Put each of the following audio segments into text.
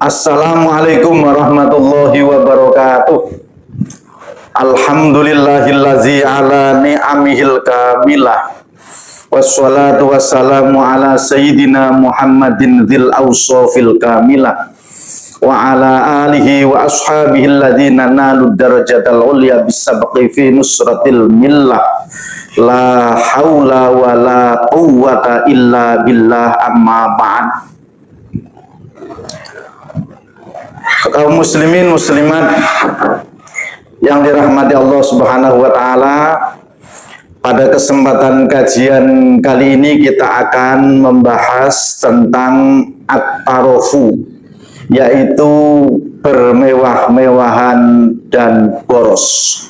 Assalamualaikum warahmatullahi wabarakatuh. Alhamdulillahillazi ala ni'amihil kamilah. Wassalatu wassalamu ala sayyidina Muhammadin dzil awsafil kamilah wa ala alihi wa ashabihi alladzina nalud darajatal ulya bisabqi fi nusratil millah. La haula wa la quwwata illa billah, amma ba'd. Kaum muslimin muslimat yang dirahmati Allah Subhanahu wa taala, pada kesempatan kajian kali ini kita akan membahas tentang at-tarofu, yaitu bermewah-mewahan dan boros.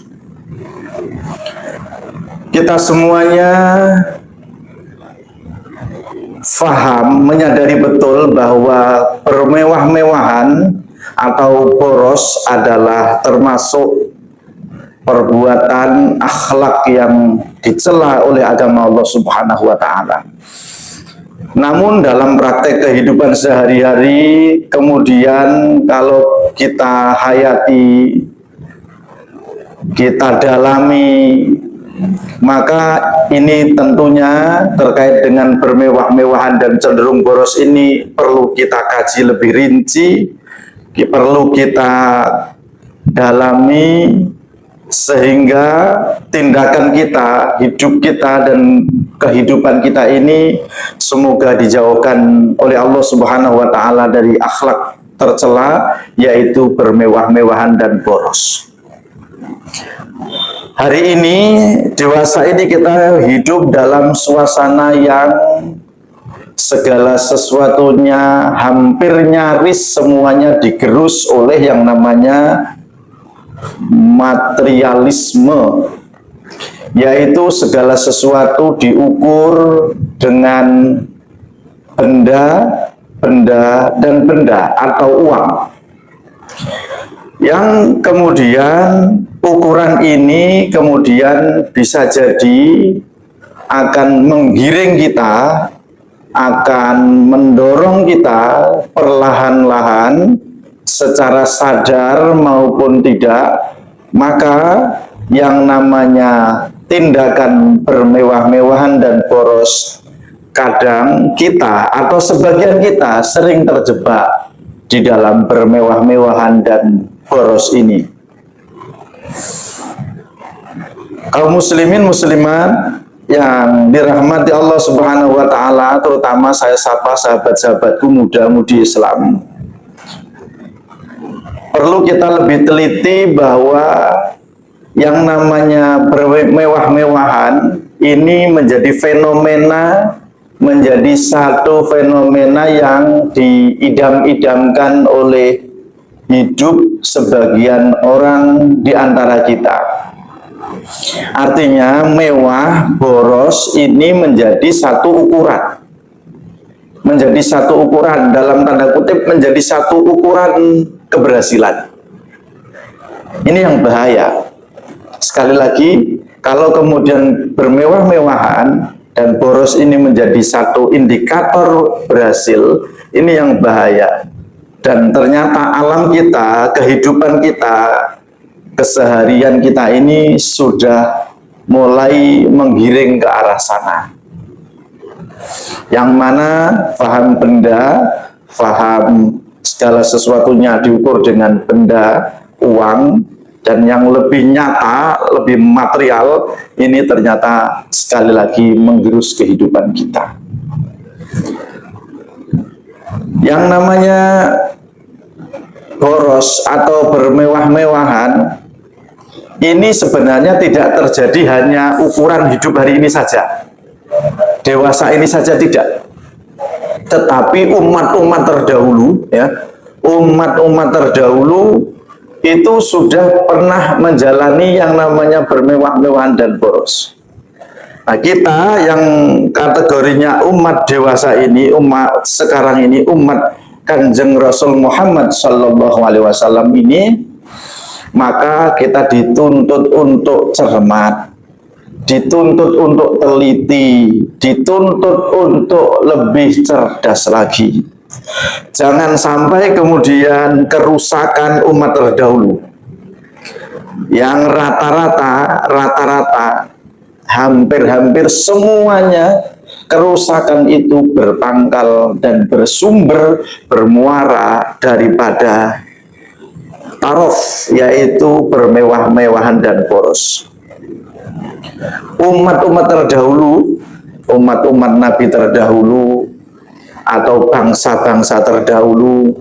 Kita semuanya faham, menyadari betul bahwa bermewah-mewahan atau boros adalah termasuk perbuatan akhlak yang dicela oleh agama Allah Subhanahu wa taala. Namun dalam praktek kehidupan sehari-hari, kemudian kalau kita hayati, kita dalami, maka ini tentunya terkait dengan bermewah-mewahan dan cenderung boros ini perlu kita kaji lebih rinci, perlu kita dalami, sehingga tindakan kita, hidup kita, dan kehidupan kita ini semoga dijauhkan oleh Allah Subhanahu wa taala dari akhlak tercela, yaitu bermewah-mewahan dan boros. Hari ini, dewasa ini, kita hidup dalam suasana yang segala sesuatunya hampir nyaris semuanya digerus oleh yang namanya materialisme, yaitu segala sesuatu diukur dengan benda atau uang, yang kemudian ukuran ini kemudian bisa jadi akan menggiring kita, akan mendorong kita perlahan-lahan secara sadar maupun tidak. Maka yang namanya tindakan bermewah-mewahan dan boros, kadang kita atau sebagian kita sering terjebak di dalam bermewah-mewahan dan boros ini. Kaum muslimin muslimat yang dirahmati Allah Subhanahu wa taala, terutama saya sapa sahabat-sahabatku muda-mudi Islam, perlu kita lebih teliti bahwa yang namanya bermewah-mewahan ini menjadi fenomena, menjadi satu fenomena yang diidam-idamkan oleh hidup sebagian orang di antara kita. Artinya mewah, boros ini menjadi satu ukuran. Menjadi satu ukuran, dalam tanda kutip menjadi satu ukuran keberhasilan. Ini yang bahaya. Sekali lagi, kalau kemudian bermewah-mewahan dan boros ini menjadi satu indikator berhasil, ini yang bahaya. Dan ternyata alam kita, kehidupan kita, keseharian kita ini sudah mulai menggiring ke arah sana. Yang mana faham benda, faham segala sesuatunya diukur dengan benda, uang, dan yang lebih nyata, lebih material, ini ternyata sekali lagi menggerus kehidupan kita. Yang namanya boros atau bermewah-mewahan ini sebenarnya tidak terjadi hanya ukuran hidup hari ini saja, dewasa ini saja tidak, tetapi umat-umat terdahulu, ya, umat-umat terdahulu itu sudah pernah menjalani yang namanya bermewah-mewahan dan boros. Nah, kita yang kategorinya umat dewasa ini, umat sekarang ini, umat Kanjeng Rasul Muhammad Sallallahu Alaihi Wasallam ini, maka kita dituntut untuk cermat, dituntut untuk teliti, dituntut untuk lebih cerdas lagi. Jangan sampai kemudian kerusakan umat terdahulu yang rata-rata hampir-hampir semuanya kerusakan itu berpangkal dan bersumber bermuara daripada tarof, yaitu bermewah-mewahan dan boros. Umat-umat terdahulu, umat-umat Nabi terdahulu, atau bangsa-bangsa terdahulu,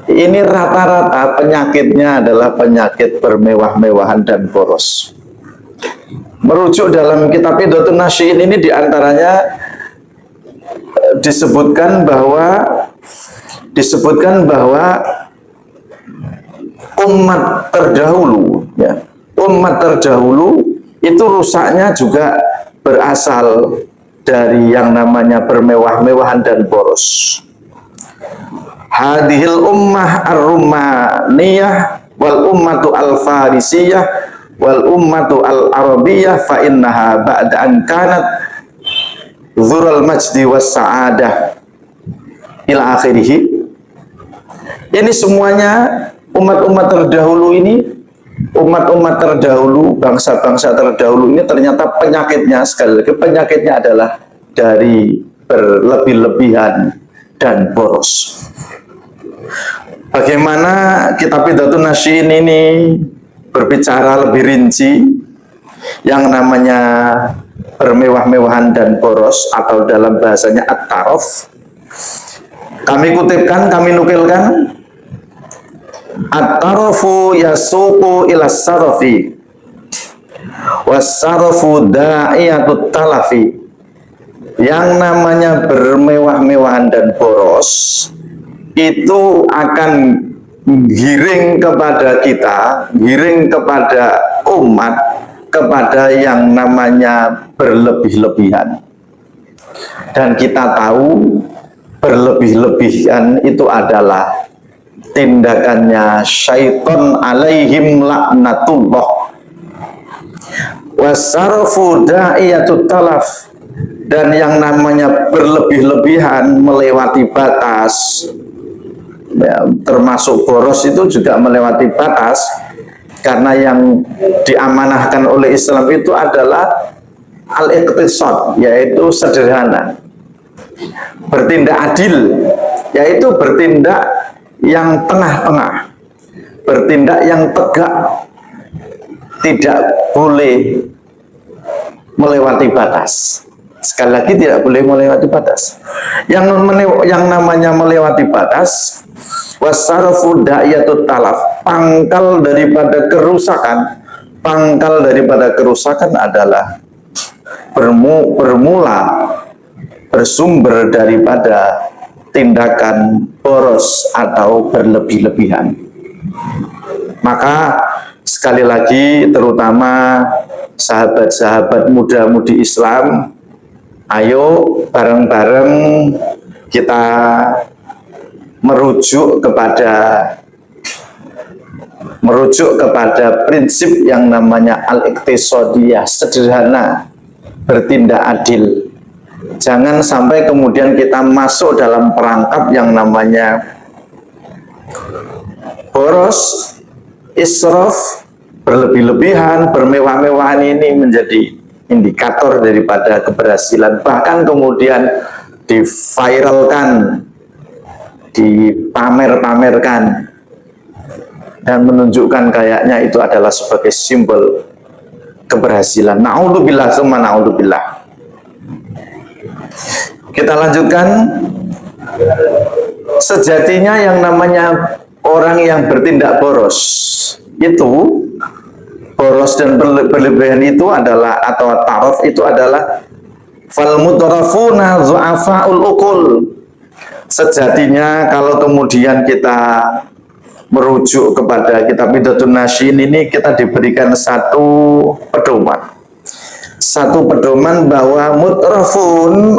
ini rata-rata penyakitnya adalah penyakit bermewah-mewahan dan boros. Merujuk dalam kitab Idhatun Nasyi'in ini diantaranya disebutkan bahwa umat terdahulu, ya, umat terdahulu itu rusaknya juga berasal dari yang namanya bermewah-mewahan dan boros. Hadhil ummah ar-rumaniyah wal ummatu al-farisiyah wal ummatu al-arabiyah fa innaha ba'da an kanat dzurul majdi was sa'adah ila akhirih. Ini semuanya umat-umat terdahulu ini, umat-umat terdahulu, bangsa-bangsa terdahulu ini ternyata penyakitnya, sekali lagi penyakitnya adalah dari berlebih-lebihan dan boros. Bagaimana kitab Idhatun Nasyi'in ini berbicara lebih rinci yang namanya bermewah-mewahan dan boros, atau dalam bahasanya at-tarof. Kami kutipkan, kami nukilkan, at-tarofu yasuqu ila sarofi was-sarofu da'iyatut talafi. Yang namanya bermewah-mewahan dan boros itu akan giring kepada kita, giring kepada umat, kepada yang namanya berlebih-lebihan. Dan kita tahu berlebih-lebihan itu adalah tindakannya syaitan alaihim laknatullah. Wasarfu da'iyatut talaf, dan yang namanya berlebih-lebihan, melewati batas, ya, termasuk boros itu juga melewati batas, karena yang diamanahkan oleh Islam itu adalah al-iqtisad, yaitu sederhana, bertindak adil, yaitu bertindak yang tengah-tengah, bertindak yang tegak, tidak boleh melewati batas. Sekali lagi, tidak boleh melewati batas. Yang namanya melewati batas, wasarfu da'iyatut talaf, pangkal daripada kerusakan, pangkal daripada kerusakan adalah bersumber daripada tindakan boros atau berlebih-lebihan. Maka sekali lagi, terutama sahabat-sahabat muda-mudi Islam, ayo bareng-bareng kita merujuk kepada prinsip yang namanya al-iqtisadiyah, sederhana, bertindak adil. Jangan sampai kemudian kita masuk dalam perangkap yang namanya boros, israf, berlebih-lebihan, bermewah-mewahan. Ini menjadi indikator daripada keberhasilan, bahkan kemudian diviralkan, dipamer-pamerkan, dan menunjukkan kayaknya itu adalah sebagai simbol keberhasilan. Na'udzubillah summa na'udzubillah. Kita lanjutkan. Sejatinya yang namanya orang yang bertindak boros itu, boros dan berlebihan itu adalah, atau tarof itu adalah fal mutarafuna zu'afa'ul uqul. Sejatinya kalau kemudian kita merujuk kepada kitab Idhatun Nasyi'in ini, kita diberikan satu pedoman bahwa mutrafun,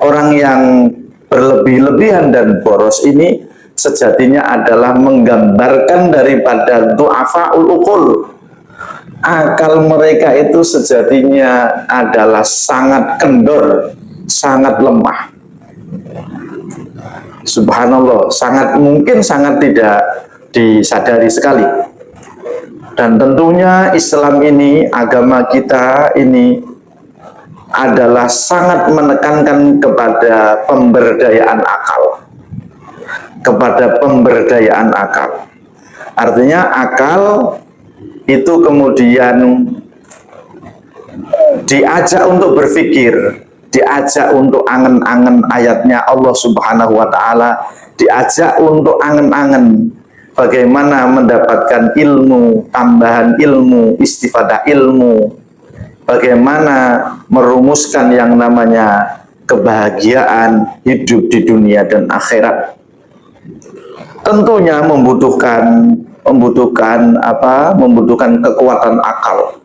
orang yang berlebih-lebihan dan boros ini sejatinya adalah menggambarkan daripada du'afa'ul uqul. Akal mereka itu sejatinya adalah sangat kendor, sangat lemah. Subhanallah, sangat mungkin sangat tidak disadari sekali. Dan tentunya Islam ini, agama kita ini adalah sangat menekankan kepada pemberdayaan akal. Kepada pemberdayaan akal. Artinya akal itu kemudian diajak untuk berpikir, diajak untuk angen-angen ayatnya Allah Subhanahu wa Ta'ala, diajak untuk angen-angen bagaimana mendapatkan ilmu, tambahan ilmu, istifadah ilmu, bagaimana merumuskan yang namanya kebahagiaan hidup di dunia dan akhirat. Tentunya membutuhkan kekuatan akal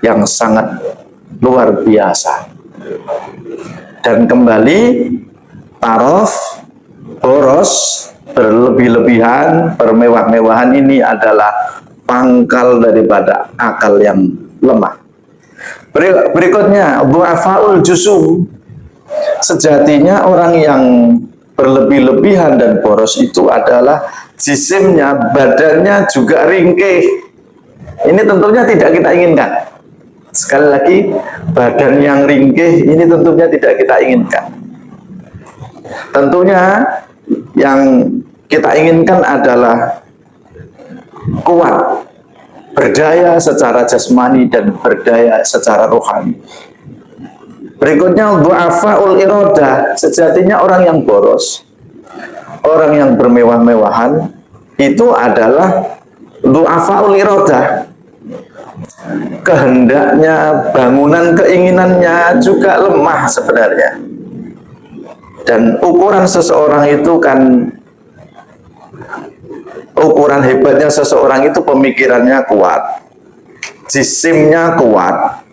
yang sangat luar biasa. Dan kembali taraf, boros, berlebih-lebihan, bermewah-mewahan ini adalah pangkal daripada akal yang lemah. Berikutnya, du'afaul jusum. Sejatinya orang yang berlebih-lebihan dan boros itu adalah jisimnya, badannya juga ringkih. Ini tentunya tidak kita inginkan. Sekali lagi, badan yang ringkih ini tentunya tidak kita inginkan. Tentunya yang kita inginkan adalah kuat, berdaya secara jasmani dan berdaya secara rohani. Berikutnya, du'afaul iradah. Sejatinya orang yang boros, orang yang bermewah-mewahan itu adalah du'afaul iradah. Kehendaknya, bangunan keinginannya juga lemah sebenarnya. Dan ukuran seseorang itu kan, ukuran hebatnya seseorang itu pemikirannya kuat, jisimnya kuat,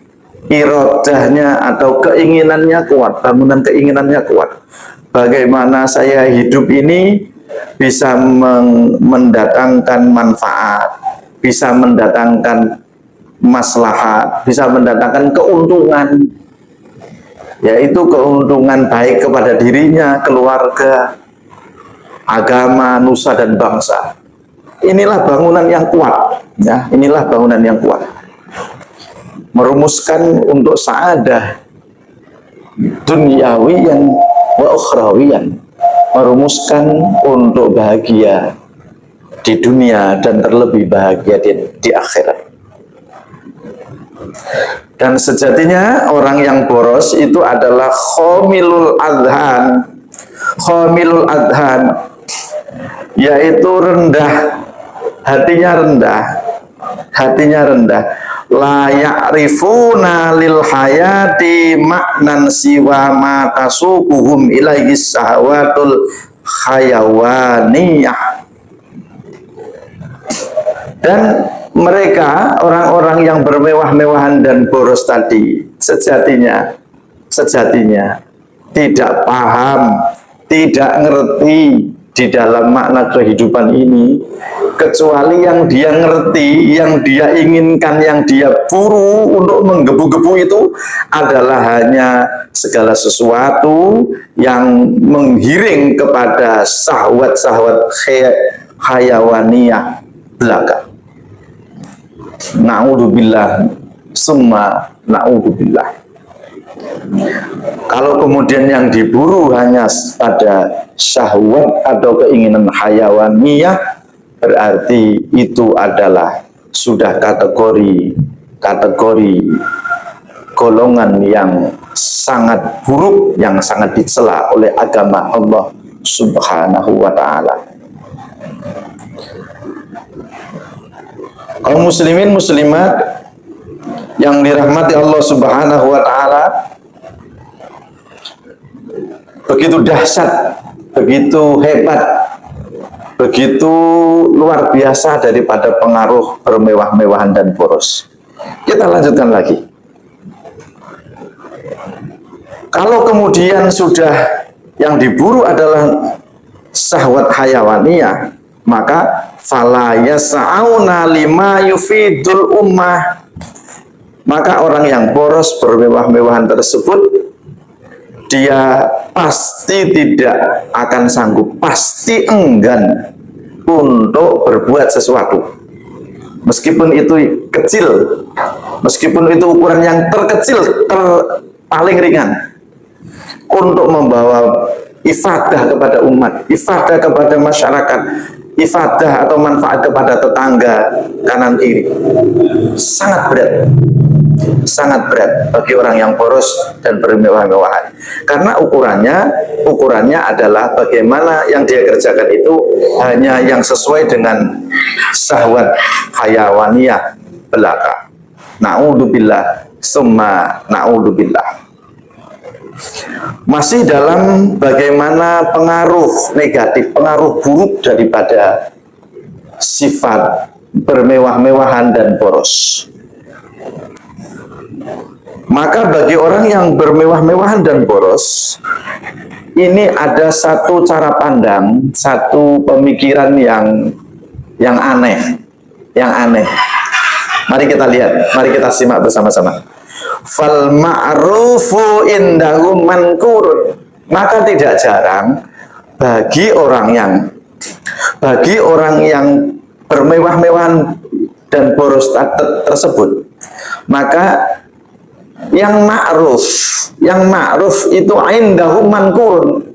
irodahnya atau keinginannya kuat, bangunan keinginannya kuat. Bagaimana saya hidup ini bisa mendatangkan manfaat, bisa mendatangkan maslahat, bisa mendatangkan keuntungan, yaitu keuntungan baik kepada dirinya, keluarga, agama, nusa dan bangsa. Inilah bangunan yang kuat, ya, inilah bangunan yang kuat. Merumuskan untuk sa'adah dunyawiyan wa ukhrawiyan, merumuskan untuk bahagia di dunia dan terlebih bahagia di akhirat. Dan sejatinya orang yang boros itu adalah khomilul adhan. Khomilul adhan yaitu rendah, hatinya rendah. La ya'rifuna lil hayati maknan siwa ma tasukuhum ilaihi sahawatul hayawaniyah. Dan mereka, orang-orang yang bermewah-mewahan dan boros tadi, sejatinya tidak paham, tidak ngerti di dalam makna kehidupan ini, kecuali yang dia ngerti, yang dia inginkan, yang dia buru untuk menggebu-gebu itu adalah hanya segala sesuatu yang menggiring kepada syahwat-syahwat hayawaniyah belaka. Na'udzubillah, summa na'udzubillah. Kalau kemudian yang diburu hanya pada syahwat atau keinginan hayawaniyah, berarti itu adalah sudah kategori golongan yang sangat buruk, yang sangat dicela oleh agama Allah Subhanahu wa Ta'ala. Kaum muslimin muslimat yang dirahmati Allah Subhanahu wa Ta'ala, begitu dahsyat, begitu hebat, begitu luar biasa daripada pengaruh bermewah-mewahan dan boros. Kita lanjutkan lagi. Kalau kemudian sudah yang diburu adalah syahwat hayawaniyah, maka fala yas'auna lima yufidul ummah. Maka orang yang boros bermewah-mewahan tersebut dia pasti tidak akan sanggup, pasti enggan untuk berbuat sesuatu. Meskipun itu kecil, meskipun itu ukuran yang terkecil, paling ringan, untuk membawa ifadah kepada umat, ifadah kepada masyarakat, ifadah atau manfaat kepada tetangga kanan kiri, sangat berat. Sangat berat bagi orang yang boros dan bermewah-mewahan, karena ukurannya adalah bagaimana yang dia kerjakan itu hanya yang sesuai dengan syahwat hayawaniyah belaka. Na'udzubillah summa na'udzubillah. Masih dalam bagaimana pengaruh negatif, pengaruh buruk daripada sifat bermewah-mewahan dan boros. Maka bagi orang yang bermewah-mewahan dan boros, ini ada satu cara pandang, satu pemikiran yang aneh, Mari kita lihat, mari kita simak bersama-sama. Fal ma'rufu indahum mankurun. Maka tidak jarang bagi orang yang bermewah-mewahan dan boros tersebut, maka yang ma'ruf itu indahum mankurun.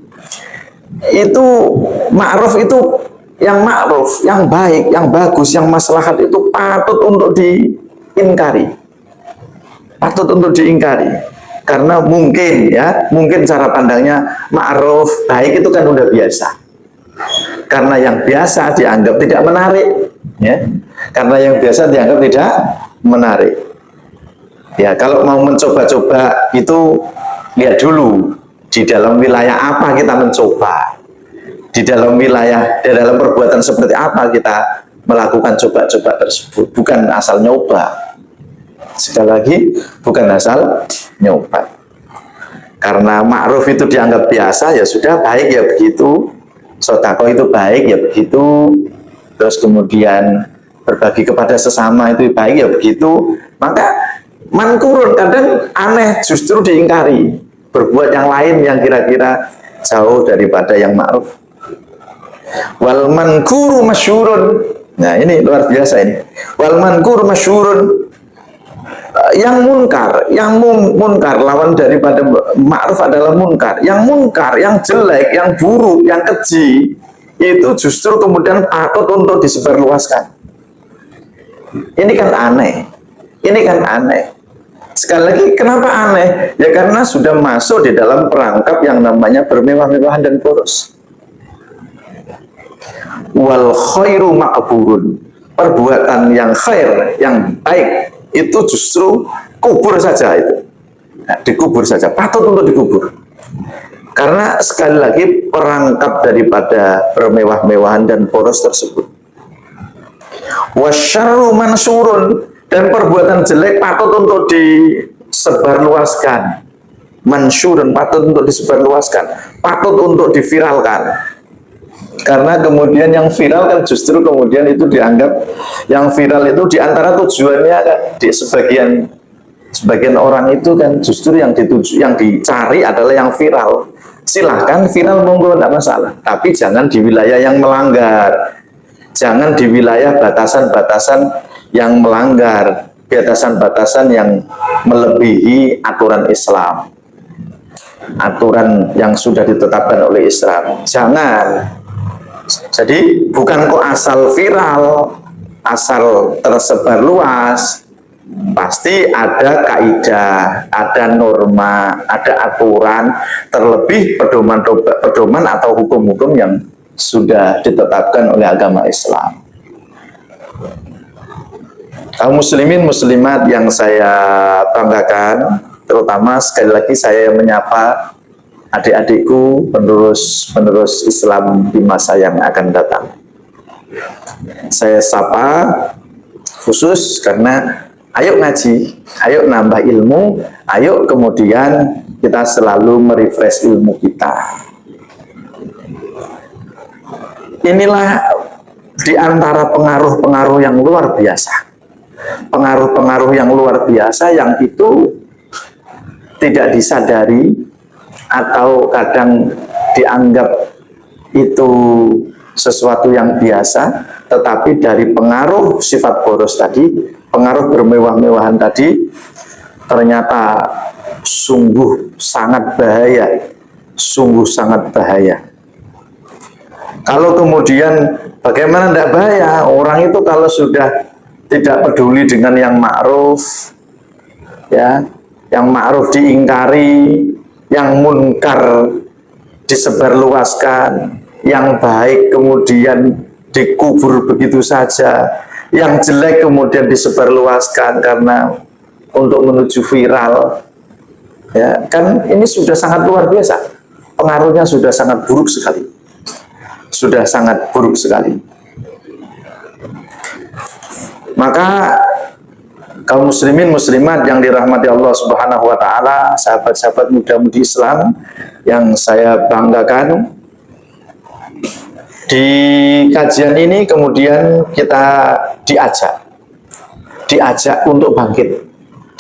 Itu ma'ruf itu yang ma'ruf, yang baik, yang bagus, yang maslahat itu patut untuk diingkari. Patut untuk diingkari. Karena mungkin cara pandangnya ma'ruf, baik itu kan udah biasa. Karena yang biasa dianggap tidak menarik, ya. Karena yang biasa dianggap tidak menarik. Ya, kalau mau mencoba-coba itu lihat dulu di dalam wilayah apa kita mencoba. Di dalam perbuatan seperti apa kita melakukan coba-coba tersebut. Bukan asal nyoba. Sekali lagi, bukan asal nyoba. Karena ma'ruf itu dianggap biasa, ya sudah, baik ya begitu. Sedekah itu baik ya begitu. Terus kemudian berbagi kepada sesama itu baik ya begitu. Maka mankurun kadang aneh, justru diingkari. Berbuat yang lain yang kira-kira jauh daripada yang ma'ruf. Wal mankuru masyurun. Nah, ini luar biasa ini. Wal mankuru masyurun. Yang munkar lawan daripada ma'ruf adalah munkar. Yang munkar, yang jelek, yang buruk, yang keji, itu justru kemudian patut untuk disebarluaskan. Ini kan aneh. Sekali lagi, kenapa aneh? Ya karena sudah masuk di dalam perangkap yang namanya bermewah-mewahan dan boros. Wal khairu ma'burun. Perbuatan yang khair, yang baik, itu justru kubur saja itu. Nah, dikubur saja, patut untuk dikubur. Karena sekali lagi perangkap daripada bermewah-mewahan dan boros tersebut. Wasyarru mansurun. Dan perbuatan jelek patut untuk disebarluaskan. Mansyurun, patut untuk disebarluaskan, patut untuk diviralkan. Karena kemudian yang viral kan justru kemudian itu dianggap, yang viral itu diantara tujuannya kan di sebagian orang itu kan justru yang dicari adalah yang viral. Silahkan viral, monggo, tidak masalah, tapi jangan di wilayah yang melanggar, jangan di wilayah batasan-batasan yang melanggar, batasan-batasan yang melebihi aturan Islam, aturan yang sudah ditetapkan oleh Islam. Jangan. Jadi bukan kok asal viral, asal tersebar luas, pasti ada kaidah, ada norma, ada aturan, terlebih pedoman atau hukum-hukum yang sudah ditetapkan oleh agama Islam. Kaum muslimin muslimat yang saya banggakan, terutama sekali lagi saya menyapa adik-adikku penerus Islam di masa yang akan datang. Saya sapa khusus karena ayo ngaji, ayo nambah ilmu, ayo kemudian kita selalu merefresh ilmu kita. Inilah di antara pengaruh-pengaruh yang luar biasa. Pengaruh-pengaruh yang luar biasa yang itu tidak disadari atau kadang dianggap itu sesuatu yang biasa, tetapi dari pengaruh sifat boros tadi, pengaruh bermewah-mewahan tadi, ternyata sungguh sangat bahaya, sungguh sangat bahaya. Kalau kemudian bagaimana tidak bahaya? Orang itu kalau sudah tidak peduli dengan yang ma'ruf, ya, yang ma'ruf diingkari, yang munkar disebarluaskan, yang baik kemudian dikubur begitu saja, yang jelek kemudian disebarluaskan karena untuk menuju viral, ya kan ini sudah sangat luar biasa, pengaruhnya sudah sangat buruk sekali, sudah sangat buruk sekali. Maka kaum muslimin muslimat yang dirahmati Allah Subhanahu wa taala, sahabat-sahabat muda-mudi Islam yang saya banggakan, di kajian ini kemudian kita diajak untuk bangkit,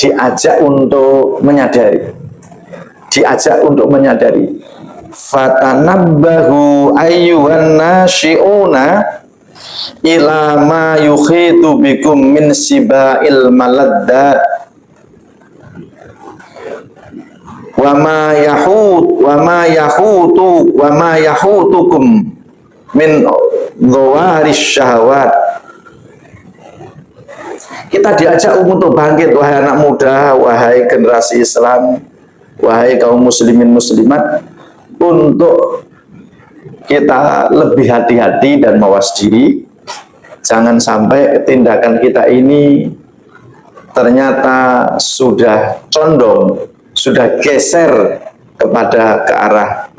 diajak untuk menyadari, fatanabbahu ayyuhan nasyi'una ila ma yukhitu bikum min sibail maladdat wa ma yahutukum min dhawaris syahwat. Kita diajak untuk bangkit, wahai anak muda, wahai generasi Islam, wahai kaum muslimin muslimat, untuk kita lebih hati-hati dan mawas diri. Jangan sampai tindakan kita ini ternyata sudah condong, sudah geser kepada ke arah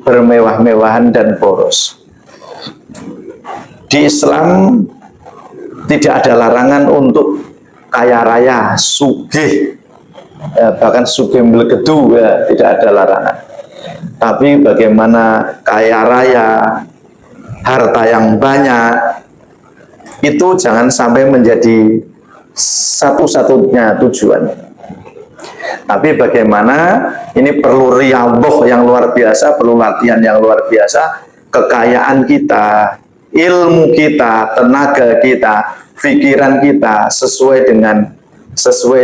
bermewah-mewahan dan boros. Di Islam tidak ada larangan untuk kaya raya, sugih, ya, bahkan sugih melegedu, ya, tidak ada larangan. Tapi bagaimana kaya raya, harta yang banyak, itu jangan sampai menjadi satu-satunya tujuan. Tapi bagaimana ini perlu riyadhah yang luar biasa, perlu latihan yang luar biasa. Kekayaan kita, ilmu kita, tenaga kita, pikiran kita sesuai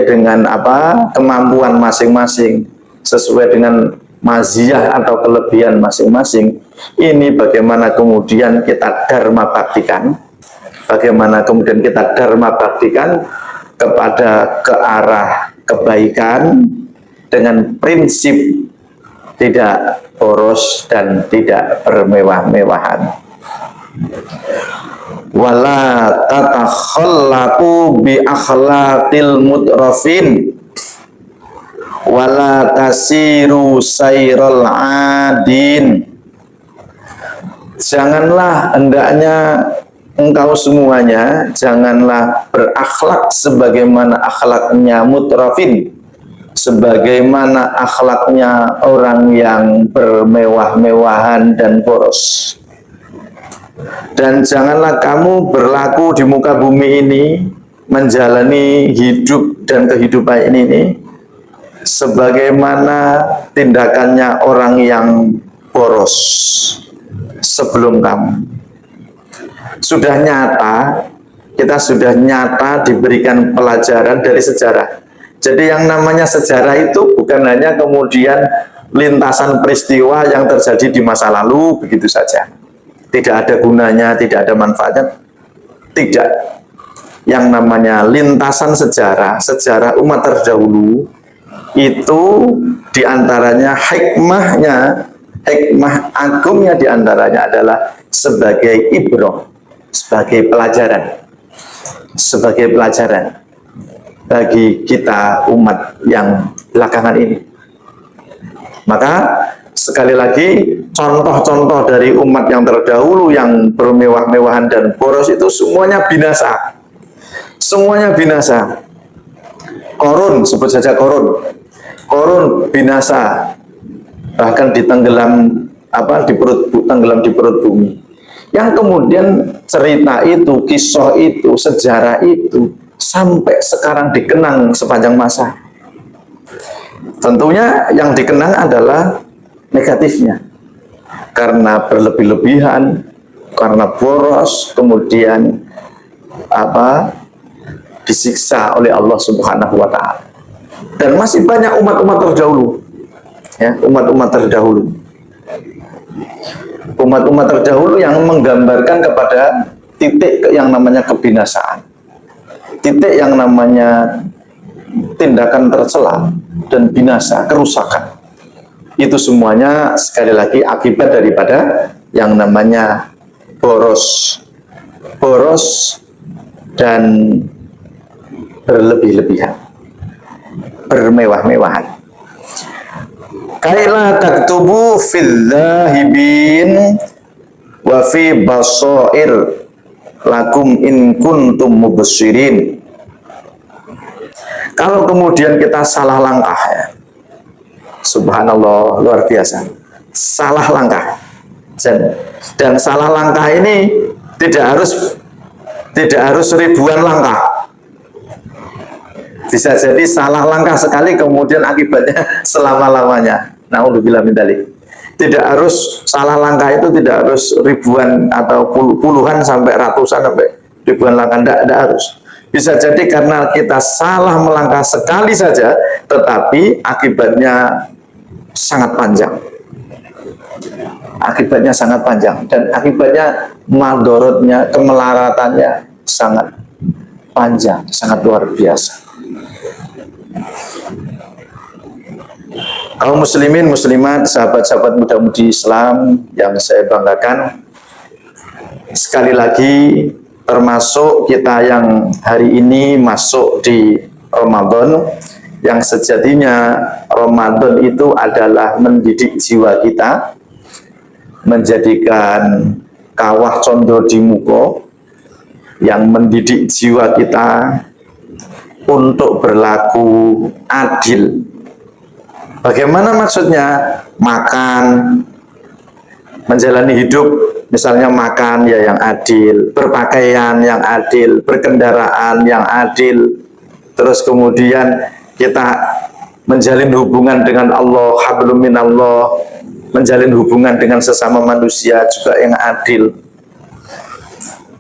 dengan apa kemampuan masing-masing, sesuai dengan maziyah atau kelebihan masing-masing. Ini bagaimana kemudian kita dharma baktikan, kepada ke arah kebaikan dengan prinsip tidak boros dan tidak bermewah-mewahan. Wala tatakhallaqu bi akhlaqil mutrafin wala tasiru sayral adin. Janganlah, hendaknya engkau semuanya janganlah berakhlak sebagaimana akhlaknya mutrafin, sebagaimana akhlaknya orang yang bermewah-mewahan dan boros. Dan janganlah kamu berlaku di muka bumi ini, menjalani hidup dan kehidupan ini sebagaimana tindakannya orang yang boros sebelum kamu. Sudah nyata, kita sudah nyata diberikan pelajaran dari sejarah. Jadi yang namanya sejarah itu bukan hanya kemudian lintasan peristiwa yang terjadi di masa lalu begitu saja. Tidak ada gunanya, tidak ada manfaatnya. Tidak. Yang namanya lintasan sejarah, sejarah umat terdahulu, itu diantaranya hikmah agungnya diantaranya adalah sebagai ibrah, sebagai pelajaran bagi kita umat yang belakangan ini. Maka sekali lagi, contoh-contoh dari umat yang terdahulu yang bermewah-mewahan dan boros itu semuanya binasa. Semuanya binasa. Korun, sebut saja Korun. Korun binasa, bahkan tenggelam di perut bumi. Yang kemudian cerita itu, kisah itu, sejarah itu sampai sekarang dikenang sepanjang masa. Tentunya yang dikenang adalah negatifnya, karena berlebih-lebihan, karena boros, kemudian disiksa oleh Allah Subhanahu wa Ta'ala. Dan masih banyak umat-umat terdahulu, ya, umat-umat terdahulu, umat-umat terdahulu yang menggambarkan kepada titik yang namanya kebinasaan, titik yang namanya tindakan tercela dan binasa, kerusakan. Itu semuanya sekali lagi akibat daripada yang namanya boros dan berlebih-lebihan, bermewah-mewahan. Kaila taktubu fil zahibin wa fi basair lakum in kuntum mubashirin. Kalau kemudian kita salah langkah, ya, subhanallah, luar biasa, salah langkah, dan salah langkah ini tidak harus ribuan langkah. Bisa jadi salah langkah sekali kemudian akibatnya selama-lamanya. Naudzubillah min dzalik. Tidak harus salah langkah itu tidak harus ribuan atau puluhan sampai ratusan sampai ribuan langkah, tidak harus. Bisa jadi karena kita salah melangkah sekali saja, tetapi akibatnya sangat panjang. Akibatnya sangat panjang dan akibatnya madorotnya, kemelaratannya sangat panjang, sangat luar biasa. Kaum muslimin, muslimat, sahabat-sahabat muda-mudi Islam yang saya banggakan, sekali lagi termasuk kita yang hari ini masuk di Ramadan, yang sejatinya Ramadan itu adalah mendidik jiwa kita, menjadikan kawah condro di muka, yang mendidik jiwa kita untuk berlaku adil. Bagaimana maksudnya? Makan, menjalani hidup, misalnya makan ya yang adil, berpakaian yang adil, berkendaraan yang adil, terus kemudian kita menjalin hubungan dengan Allah, hablum minallah, menjalin hubungan dengan sesama manusia juga yang adil.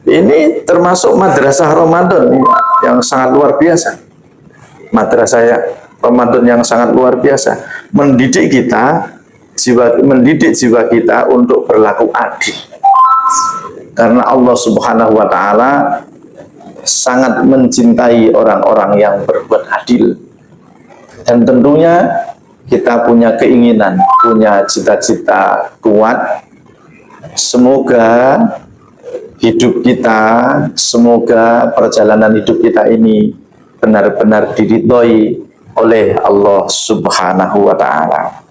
Ini termasuk madrasah Ramadan yang sangat luar biasa. Madrasah Ramadan yang sangat luar biasa, mendidik jiwa kita untuk berlaku adil. Karena Allah Subhanahu wa Ta'ala sangat mencintai orang-orang yang berbuat adil. Dan tentunya kita punya keinginan, punya cita-cita kuat. Semoga hidup kita, semoga perjalanan hidup kita ini benar-benar diridhoi oleh Allah Subhanahu wa Ta'ala.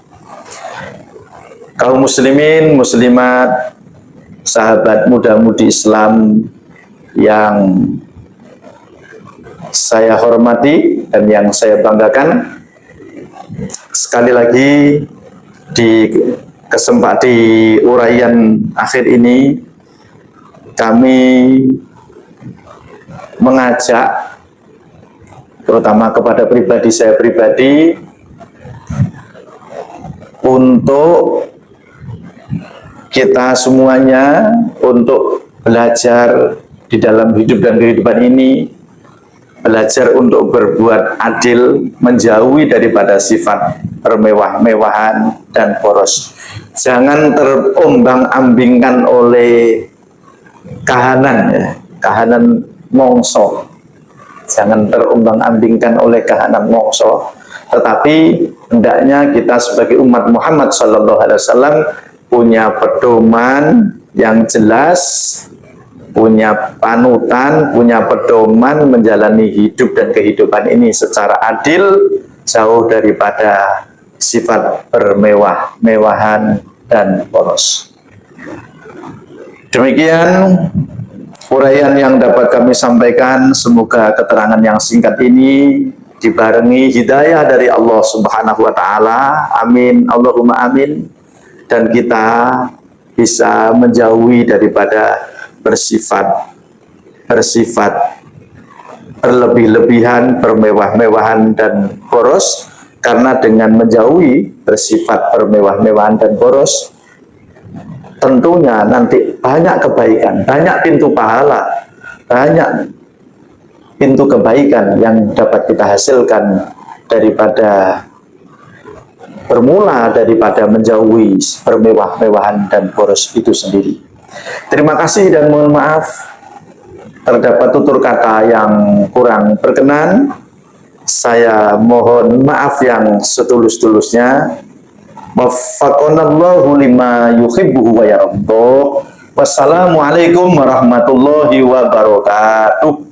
Kaum muslimin, muslimat, sahabat muda-mudi Islam yang saya hormati dan yang saya banggakan, sekali lagi di uraian akhir ini kami mengajak terutama kepada pribadi saya pribadi untuk kita semuanya untuk belajar di dalam hidup dan kehidupan ini, belajar untuk berbuat adil, menjauhi daripada sifat bermewah-mewahan dan boros. Jangan terombang-ambingkan oleh kahanan, ya, kahanan mongso. Jangan terombang-ambingkan oleh kahanan mongso, tetapi hendaknya kita sebagai umat Muhammad SAW punya pedoman yang jelas, punya panutan, punya pedoman menjalani hidup dan kehidupan ini secara adil, jauh daripada sifat bermewah-mewahan dan boros. Demikian uraian yang dapat kami sampaikan. Semoga keterangan yang singkat ini dibarengi hidayah dari Allah Subhanahu wa Ta'ala. Amin, Allahumma amin. Dan kita bisa menjauhi daripada bersifat berlebih-lebihan, bermewah-mewahan dan boros, Karena dengan menjauhi bersifat bermewah-mewahan dan boros, tentunya nanti banyak kebaikan, banyak pintu pahala, banyak pintu kebaikan yang dapat kita hasilkan daripada bermula daripada menjauhi bermewah-mewahan dan boros itu sendiri. Terima kasih dan mohon maaf terdapat tutur kata yang kurang berkenan. Saya mohon maaf yang setulus-tulusnya. Waffaqanallahu lima yuhibbuhu wa yardah. Wassalamualaikum warahmatullahi wabarakatuh.